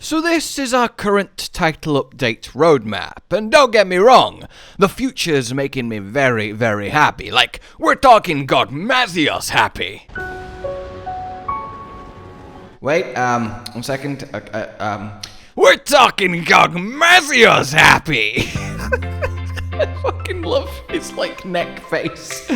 So this is our current title update roadmap, and don't get me wrong, the future's making me very, very happy. Like, we're talking gogmazios happy. Wait, 1 second, we're talking gogmazios happy! I fucking love his, neck face.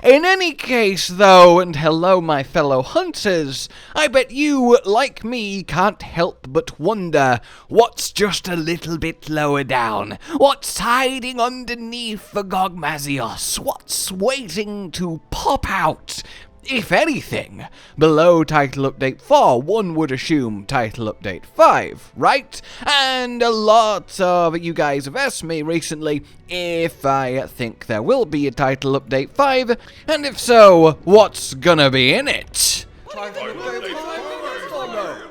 In any case, though, and hello my fellow hunters, I bet you, like me, can't help but wonder what's just a little bit lower down. What's hiding underneath the gogmazios? What's waiting to pop out? If anything, below Title Update 4, one would assume Title Update 5, right? And a lot of you guys have asked me recently if I think there will be a Title Update 5, and if so, what's gonna be in it?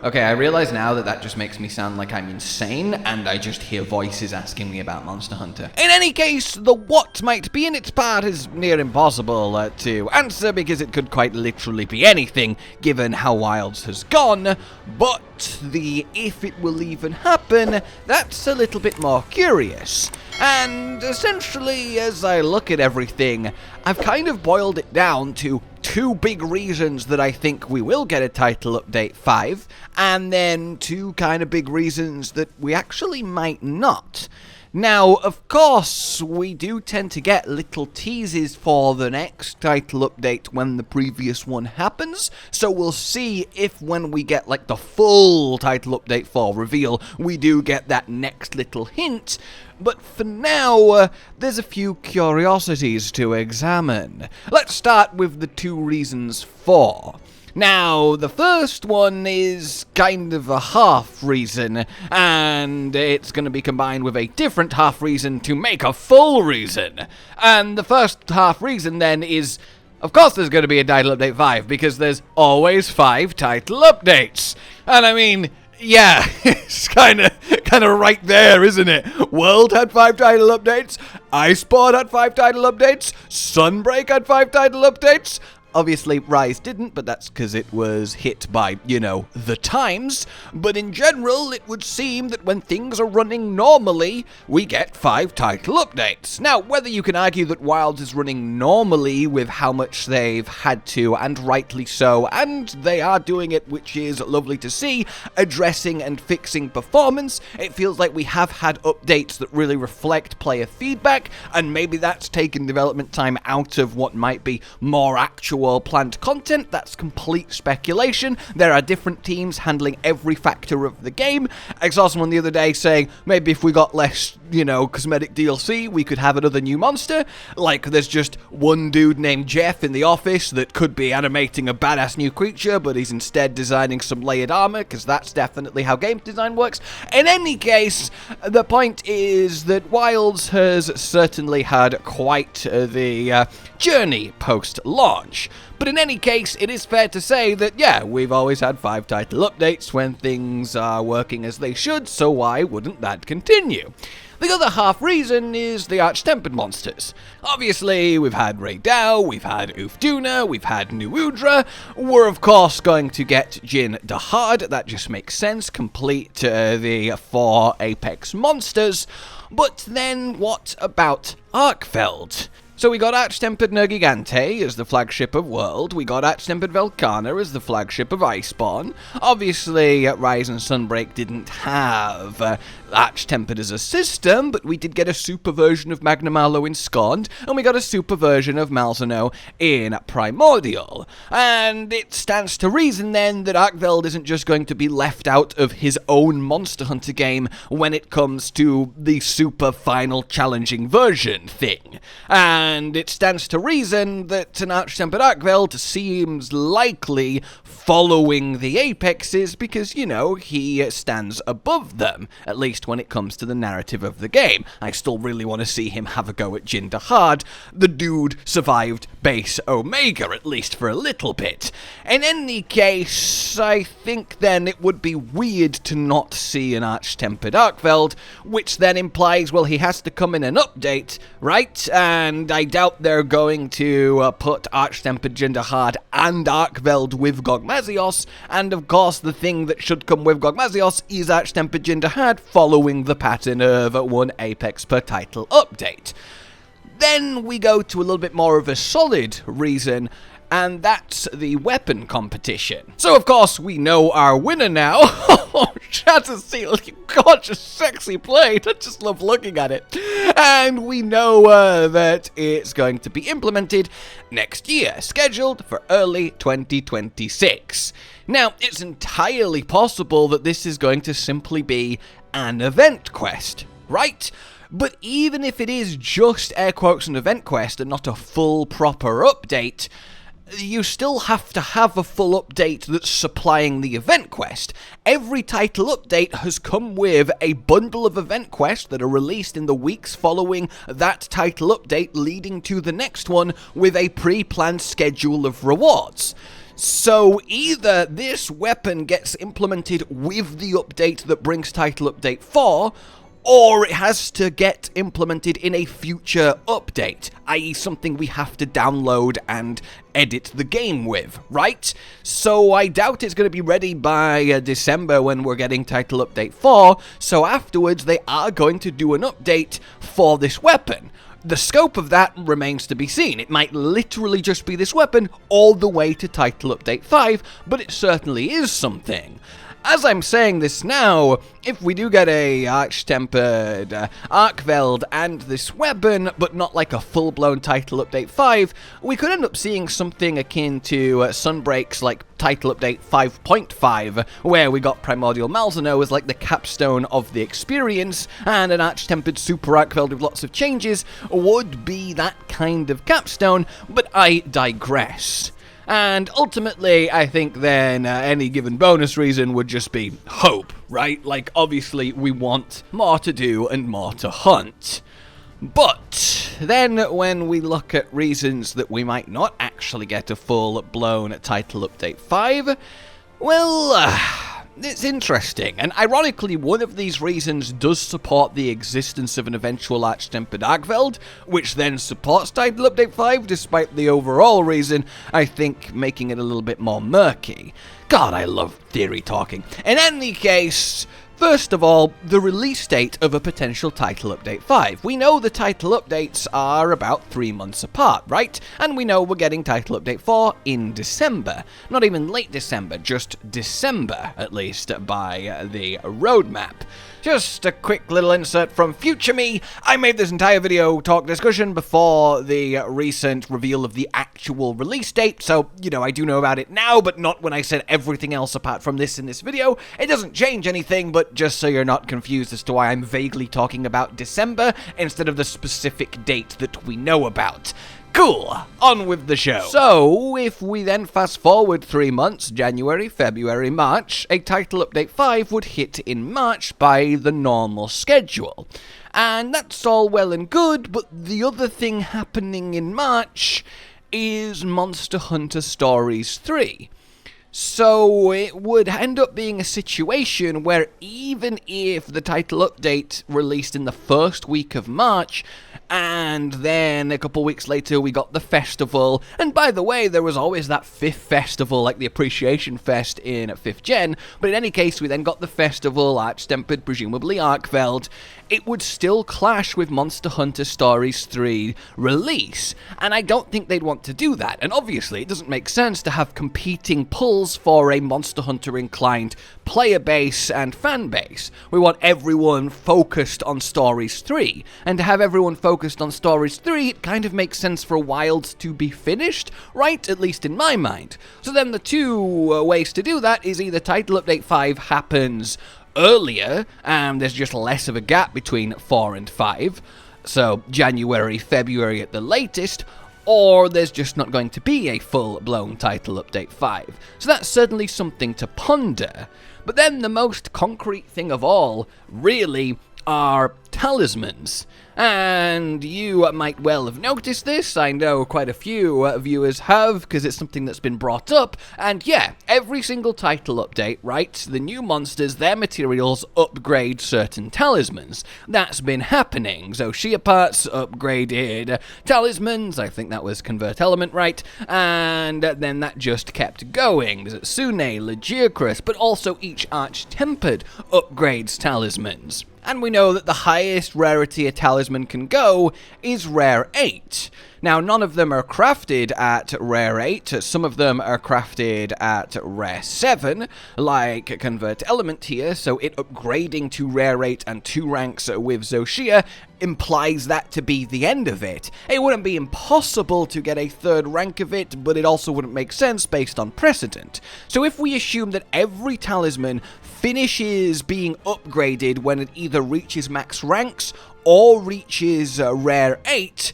Okay, I realize now that that just makes me sound like I'm insane, and I just hear voices asking me about Monster Hunter. In any case, the what might be in its part is near impossible to answer, because it could quite literally be anything, given how Wilds has gone, but the if it will even happen, that's a little bit more curious. And essentially, as I look at everything, I've kind of boiled it down to two big reasons that I think we will get a Title Update 5, and then two kind of big reasons that we actually might not. Now, of course, we do tend to get little teases for the next title update when the previous one happens, so we'll see if when we get, the full title update 4 reveal, we do get that next little hint. But for now, there's a few curiosities to examine. Let's start with the two reasons for. Now, the first one is kind of a half reason, and it's going to be combined with a different half reason to make a full reason. And the first half reason then is, of course there's going to be a Title Update 5, because there's always 5 title updates. And I mean, yeah, it's kind of right there, isn't it? World had 5 title updates, Iceport had 5 title updates, Sunbreak had 5 title updates. Obviously, Rise didn't, but that's because it was hit by, the times. But in general, it would seem that when things are running normally, we get 5 title updates. Now, whether you can argue that Wilds is running normally with how much they've had to, and rightly so, and they are doing it, which is lovely to see, addressing and fixing performance, it feels like we have had updates that really reflect player feedback, and maybe that's taken development time out of what might be more actual planned content. That's complete speculation. There are different teams handling every factor of the game. I saw someone the other day saying maybe if we got less, cosmetic DLC, we could have another new monster. Like, there's just one dude named Jeff in the office that could be animating a badass new creature, but he's instead designing some layered armor, because that's definitely how game design works. In any case, the point is that Wilds has certainly had quite the journey post-launch. But in any case, it is fair to say that, yeah, we've always had 5 title updates when things are working as they should, so why wouldn't that continue? The other half reason is the arch-tempered monsters. Obviously, we've had Raidao, we've had Duna, we've had new Udra. We're of course going to get Jin Dahaad, that just makes sense, complete the 4 apex monsters. But then what about Arkveld? So we got Arch-Tempered Nergigante as the flagship of World, we got Arch-Tempered Velkhana as the flagship of Iceborne. Obviously, Rise and Sunbreak didn't have Arch-Tempered as a system, but we did get a super version of Magnamalo in Scorned, and we got a super version of Malzeno in Primordial. And it stands to reason then that Arkveld isn't just going to be left out of his own Monster Hunter game when it comes to the super final challenging version thing. And it stands to reason that an Arch-Tempered Arkveld seems likely following the Apexes because, he stands above them, at least when it comes to the narrative of the game. I still really want to see him have a go at Jin Dahaad. The dude survived base Omega, at least for a little bit. In any case, I think then it would be weird to not see an Arch-Tempered Arkveld, which then implies, well, he has to come in an update, right? And I doubt they're going to put Archtempted dahaad and arkveld with gogmazios, and of course the thing that should come with gogmazios is Archtempted dahaad, following the pattern of 1 apex per title update. Then we go to a little bit more of a solid reason, and that's the weapon competition. So of course we know our winner now. Shatterseal, you gorgeous sexy blade, I just love looking at it. And we know that it's going to be implemented next year, scheduled for early 2026. Now, it's entirely possible that this is going to simply be an event quest, right? But even if it is just air quotes an event quest and not a full proper update, you still have to have a full update that's supplying the event quest. Every title update has come with a bundle of event quests that are released in the weeks following that title update, leading to the next one with a pre-planned schedule of rewards. So either this weapon gets implemented with the update that brings title update 4, or it has to get implemented in a future update, i.e. something we have to download and edit the game with, right? So I doubt it's going to be ready by December when we're getting title update 4, so afterwards they are going to do an update for this weapon. The scope of that remains to be seen. It might literally just be this weapon all the way to title update 5, but it certainly is something. As I'm saying this now, if we do get a Archtempered arkveld and this weapon, but not like a full-blown title update 5, we could end up seeing something akin to Sunbreak's like title update 5.5, where we got Primordial Malzeno as like the capstone of the experience, and an Archtempered super arkveld with lots of changes would be that kind of capstone, but I digress. And ultimately, I think then any given bonus reason would just be hope, right? Like, obviously, we want more to do and more to hunt. But then when we look at reasons that we might not actually get a full-blown title update 5, well, it's interesting, and ironically one of these reasons does support the existence of an eventual Archtempered arkveld, which then supports title update 5, despite the overall reason, I think, making it a little bit more murky. God, I love theory talking. In any case, first of all, the release date of a potential title update 5. We know the title updates are about 3 months apart, right? And we know we're getting title update 4 in December. Not even late December, just December, at least, by the roadmap. Just a quick little insert from future me. I made this entire video talk discussion before the recent reveal of the actual release date, so, you know, I do know about it now, but not when I said everything else apart from this in this video. It doesn't change anything, but just so you're not confused as to why I'm vaguely talking about December instead of the specific date that we know about. Cool, on with the show. So, if we then fast forward 3 months, January, February, March, a title update 5 would hit in March by the normal schedule. And that's all well and good, but the other thing happening in March is Monster Hunter Stories 3. So it would end up being a situation where even if the title update released in the first week of March, and then a couple weeks later we got the festival, and by the way, there was always that 5th festival, like the Appreciation Fest in 5th Gen, but in any case, we then got the festival, Archtempered, presumably arkveld, it would still clash with Monster Hunter Stories 3 release, and I don't think they'd want to do that, and obviously it doesn't make sense to have competing pulls for a Monster Hunter inclined player base and fan base. We want everyone focused on Stories 3, and to have everyone focused on Stories 3, it kind of makes sense for Wilds to be finished, right? At least in my mind. So then the two ways to do that is either title update 5 happens earlier, and there's just less of a gap between 4 and 5, so January, February at the latest, or there's just not going to be a full-blown title update 5. So that's certainly something to ponder. But then the most concrete thing of all, really, are talismans. And you might well have noticed this. I know quite a few viewers have, because it's something that's been brought up. And yeah, every single title update, right, the new monsters, their materials upgrade certain talismans. That's been happening. So Shia parts upgraded talismans, I think that was convert element, right? And then that just kept going. There's Sune, Lagiacrus, but also each arch-tempered upgrades talismans. And we know that the highest rarity a talisman can go is rare 8. Now, none of them are crafted at rare 8, some of them are crafted at rare 7, like Convert Element here, so it upgrading to rare 8 and 2 ranks with Zoshia implies that to be the end of it. It wouldn't be impossible to get a 3rd rank of it, but it also wouldn't make sense based on precedent. So if we assume that every talisman finishes being upgraded when it either reaches max ranks or reaches rare 8,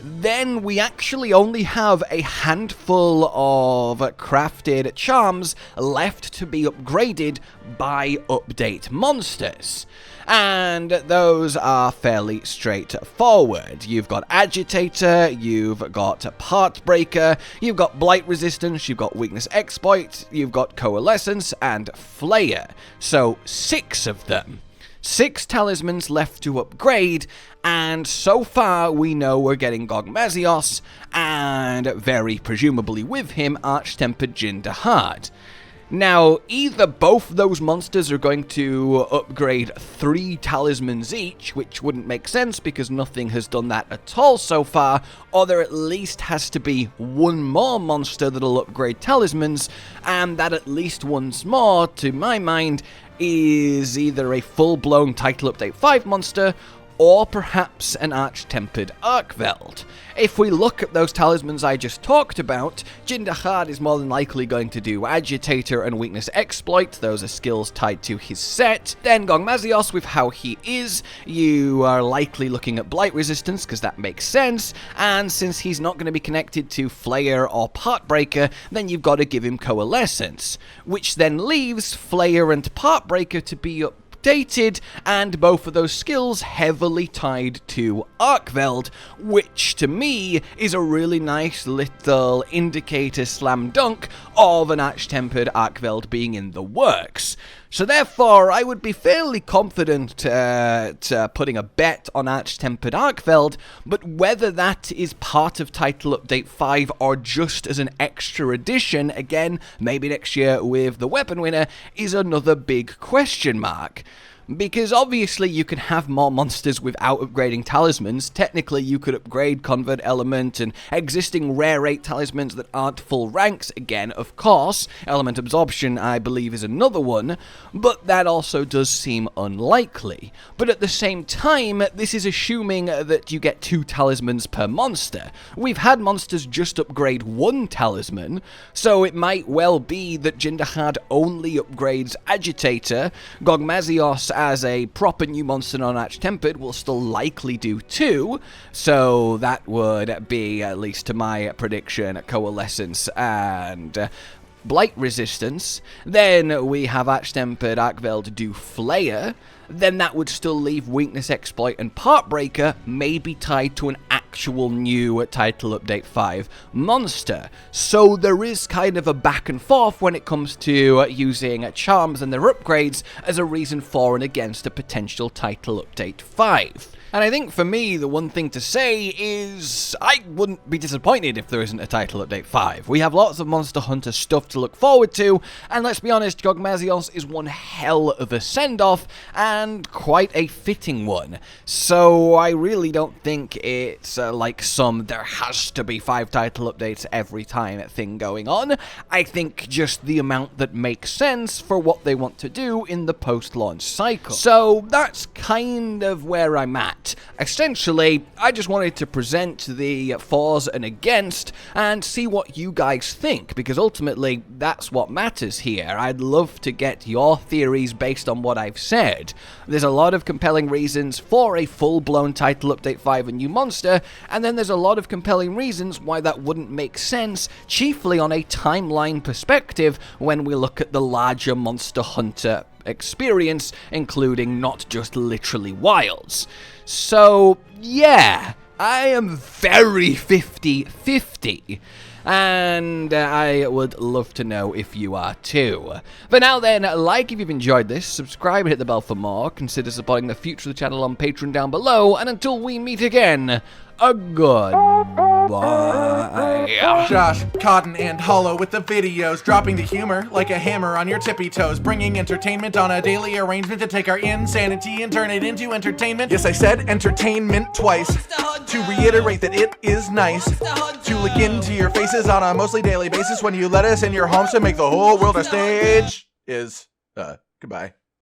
then we actually only have a handful of crafted charms left to be upgraded by update monsters. And those are fairly straightforward. You've got Agitator, you've got Partbreaker, you've got Blight Resistance, you've got Weakness Exploit, you've got Coalescence, and Flayer. So 6 of them. 6 talismans left to upgrade, and so far we know we're getting gogmazios, and very presumably with him, Arch-Tempered Jin Dahaad. Now, either both those monsters are going to upgrade 3 talismans each, which wouldn't make sense because nothing has done that at all so far, or there at least has to be one more monster that'll upgrade talismans, and that at least once more, to my mind, is either a full-blown Title Update 5 monster, or perhaps an arch-tempered arkveld. If we look at those talismans I just talked about, Jin Dahaad is more than likely going to do Agitator and Weakness Exploit, those are skills tied to his set. Then gogmazios, with how he is, you are likely looking at Blight Resistance, because that makes sense, and since he's not going to be connected to Flayer or Partbreaker, then you've got to give him Coalescence, which then leaves Flayer and Partbreaker to be updated, and both of those skills heavily tied to arkveld, which to me is a really nice little indicator slam dunk of an arch-tempered arkveld being in the works. So therefore, I would be fairly confident putting a bet on arch-tempered arkveld, but whether that is part of Title Update 5 or just as an extra addition, again, maybe next year with the weapon winner, is another big question mark. Because obviously you can have more monsters without upgrading talismans. Technically you could upgrade Convert Element and existing rare 8 talismans that aren't full ranks again, of course. Element Absorption, I believe, is another one, but that also does seem unlikely. But at the same time, this is assuming that you get 2 talismans per monster. We've had monsters just upgrade 1 talisman, so it might well be that Jin Dahaad only upgrades Agitator. Gogmazios as a proper new monster non-arch-tempered will still likely do 2, so that would be, at least to my prediction, Coalescence and Blight Resistance. Then we have arch-tempered arkveld do Flayer. Then that would still leave Weakness Exploit and Partbreaker maybe tied to an actual new Title Update 5 monster. So there is kind of a back and forth when it comes to using charms and their upgrades as a reason for and against a potential Title Update 5. And I think for me, the one thing to say is I wouldn't be disappointed if there isn't a Title Update 5. We have lots of Monster Hunter stuff to look forward to, and let's be honest, gogmazios is one hell of a send-off, and quite a fitting one. So I really don't think it's like some there has to be 5 title updates every time thing going on. I think just the amount that makes sense for what they want to do in the post-launch cycle. So that's kind of where I'm at. Essentially, I just wanted to present the fors and against and see what you guys think, because ultimately that's what matters here. I'd love to get your theories based on what I've said. There's a lot of compelling reasons for a full-blown Title Update 5 and new monster, and then there's a lot of compelling reasons why that wouldn't make sense, chiefly on a timeline perspective when we look at the larger Monster Hunter experience, including not just literally wilds. So, yeah, I am very 50-50. And I would love to know if you are too. For now then, like if you've enjoyed this, subscribe and hit the bell for more, consider supporting the future of the channel on Patreon down below, and until we meet again, a goodbye. Josh, Cotton, and Hollow with the videos, dropping the humor like a hammer on your tippy toes, bringing entertainment on a daily arrangement to take our insanity and turn it into entertainment. Yes, I said entertainment twice, to reiterate that it is nice to look into your faces on a mostly daily basis when you let us in your homes to make the whole world a stage. Goodbye.